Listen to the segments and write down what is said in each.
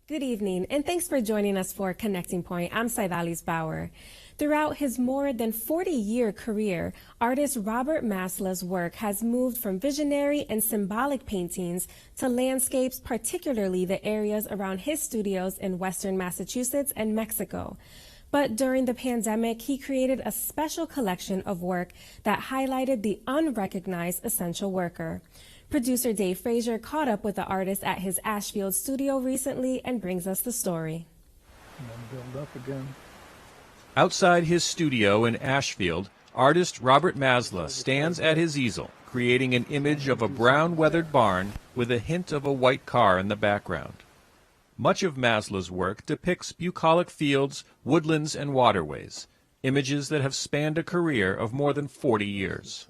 Good evening, and thanks for joining us for Connecting Point. I'm Saidalis Bauer. Throughout his more than 40-year career, artist Robert Masla's work has moved from visionary and symbolic paintings to landscapes, particularly the areas around his studios in western Massachusetts and Mexico. But during the pandemic, he created a special collection of work that highlighted the unrecognized essential worker. Producer Dave Frazier caught up with the artist at his Ashfield studio recently and brings us the story. And then build up again. Outside his studio in Ashfield, artist Robert Masla stands at his easel, creating an image of a brown weathered barn with a hint of a white car in the background. Much of Masla's work depicts bucolic fields, woodlands, and waterways, images that have spanned a career of more than 40 years.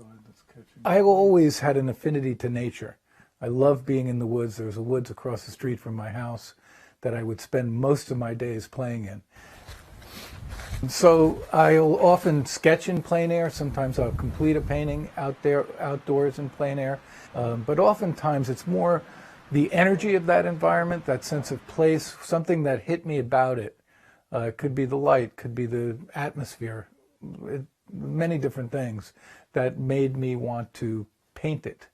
I always had an affinity to nature. I love being in the woods. There's a woods across the street from my house that I would spend most of my days playing in. So I'll often sketch in plein air. Sometimes I'll complete a painting outdoors in plein air. But oftentimes it's more the energy of that environment, that sense of place, something that hit me about it. It could be the light, could be the atmosphere, many different things that made me want to paint it.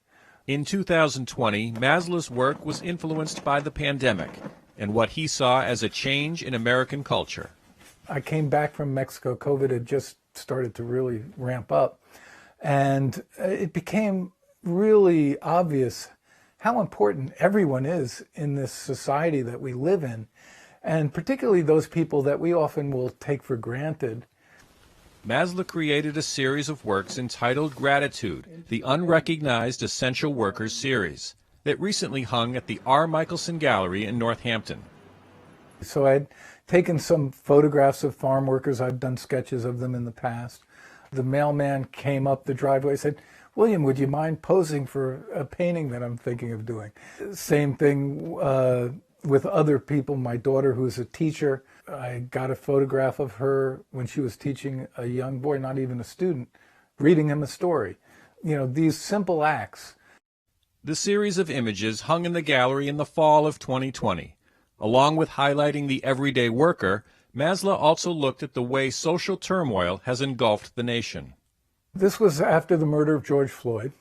In 2020, Masla's work was influenced by the pandemic and what he saw as a change in American culture. I came back from Mexico. COVID had just started to really ramp up. And it became really obvious how important everyone is in this society that we live in, and particularly those people that we often will take for granted. Masla created a series of works entitled Gratitude, the Unrecognized Essential Worker Series, that recently hung at the Michelson Gallery in Northampton. So I'd taken some photographs of farm workers. I've done sketches of them in the past. The mailman came up the driveway and said, "William, would you mind posing for a painting that I'm thinking of doing?" Same thing with other people. My daughter, who's a teacher, I got a photograph of her when she was teaching a young boy, not even a student, reading him a story. You know, these simple acts. The series of images hung in the gallery in the fall of 2020. Along with highlighting the everyday worker, Masla also looked at the way social turmoil has engulfed the nation. This was after the murder of George Floyd,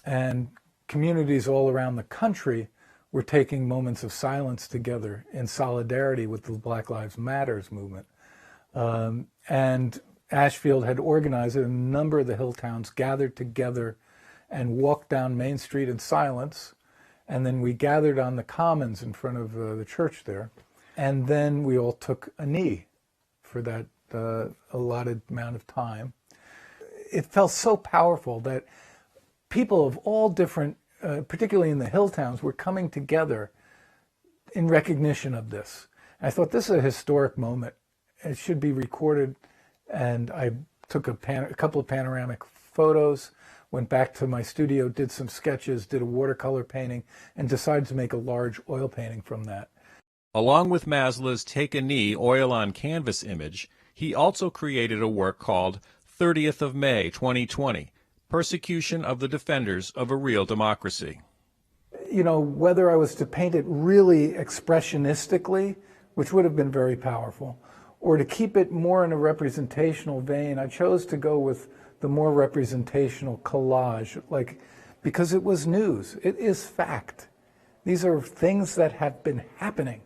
and communities all around the country were taking moments of silence together in solidarity with the Black Lives Matter movement. And Ashfield had organized it. A number of the hill towns gathered together and walked down Main Street in silence. And then we gathered on the commons in front of the church there. And then we all took a knee for that allotted amount of time. It felt so powerful that people of all different, particularly in the hill towns, were coming together in recognition of this. And I thought, this is a historic moment. It should be recorded. And I took a couple of panoramic photos, went back to my studio, did some sketches, did a watercolor painting, and decided to make a large oil painting from that. Along with Masla's Take a Knee oil on canvas image, he also created a work called 30th of May 2020, Persecution of the Defenders of a Real Democracy. You know, whether I was to paint it really expressionistically, which would have been very powerful, or to keep it more in a representational vein, I chose to go with the more representational collage, because it was news. It is fact. These are things that have been happening.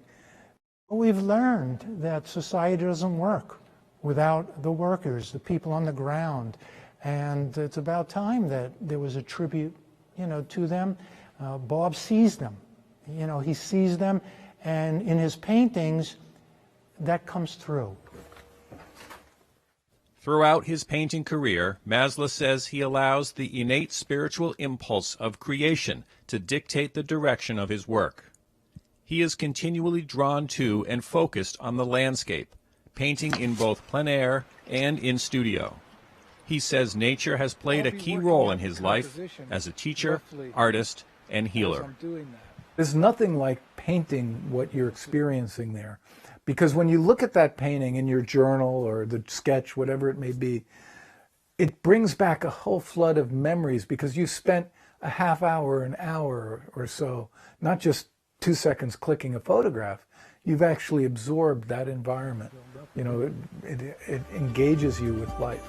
We've learned that society doesn't work without the workers, the people on the ground. And it's about time that there was a tribute, to them. Bob sees them. He sees them, and in his paintings, that comes through. Throughout his painting career, Masla says he allows the innate spiritual impulse of creation to dictate the direction of his work. He is continually drawn to and focused on the landscape, painting in both plein air and in studio. He says nature has played a key role in his life as a teacher, artist, and healer. There's nothing like painting what you're experiencing there. Because when you look at that painting in your journal or the sketch, whatever it may be, it brings back a whole flood of memories because you spent a half hour, an hour or so, not just 2 seconds clicking a photograph. you've actually absorbed that environment. You know, it engages you with life.